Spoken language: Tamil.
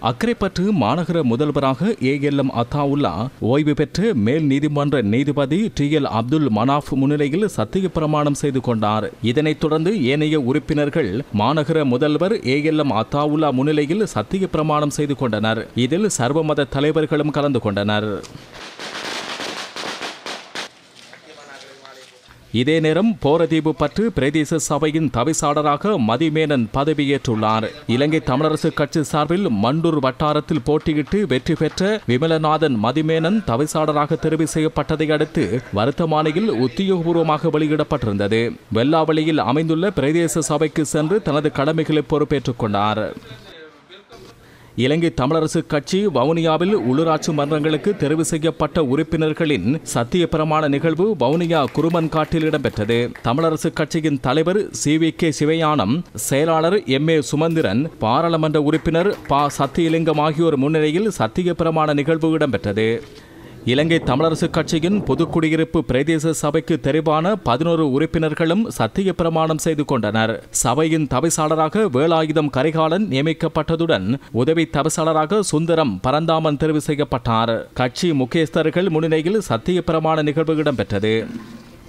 அக்கரைப்பற்று மாநகர முதல்வராக ஏஎல்எம் அத்தாவுல்லா ஓய்வு பெற்று மேல் நீதிமன்ற நீதிபதி டி.எல். அப்துல் மனாஃப் முன்னிலையில் சத்திய பிரமாணம் செய்து கொண்டார். இதனைத் தொடர்ந்து ஏனைய உறுப்பினர்கள் மாநகர முதல்வர் ஏஎல்எம் அத்தாவுல்லா முன்னிலையில் சத்திய பிரமாணம் செய்து கொண்டனர். இதில் சர்வமத தலைவர்களும் கலந்து கொண்டனர். இதே நேரம் போரதீவு பற்று பிரதேச சபையின் தவிசாளராக மதிமேனன் பதவியேற்றுள்ளார். இலங்கை தமிழரசு கட்சி சார்பில் மண்டூர் வட்டாரத்தில் போட்டியிட்டு வெற்றி பெற்ற விமலநாதன் மதிமேனன் தவிசாளராக தெரிவு செய்யப்பட்டதை அடுத்து வருத்தமானியில் உத்தியோகபூர்வமாக வெளியிடப்பட்டிருந்தது. வெல்லாவளியில் அமைந்துள்ள பிரதேச சபைக்கு சென்று தனது கடமைகளை பொறுப்பேற்றுக் கொண்டார். இலங்கை தமிழரசு கட்சி வவுனியாவில் உள்ளூராட்சி மன்றங்களுக்கு தெரிவு செய்யப்பட்ட உறுப்பினர்களின் சத்திய பிரமாண நிகழ்வு வவுனியா குருமன்காட்டில் இடம்பெற்றது. தமிழரசு கட்சியின் தலைவர் சி.வி.கே. சிவஞானம், செயலாளர் எம்.ஏ. சுமந்திரன், பாராளுமன்ற உறுப்பினர் ப. சத்தியலிங்கம் ஆகியோர் முன்னிலையில் சத்திய பிரமாண நிகழ்வு இடம்பெற்றது. இலங்கை தமிழரசு கட்சியின் பொதுக்குடியிருப்பு பிரதேச சபைக்கு தெரிவான 11 உறுப்பினர்களும் சத்திய பிரமாணம் செய்து கொண்டனர். சபையின் தவிசாளராக வேலாயுதம் கரிகாலன் நியமிக்கப்பட்டதுடன் உதவி தவிசாளராக சுந்தரம் பரந்தாமன் தெரிவு செய்யப்பட்டார். கட்சி முக்கியஸ்தர்கள் முன்னிலையில் சத்திய பிரமாண நிகழ்வு இடம்பெற்றது.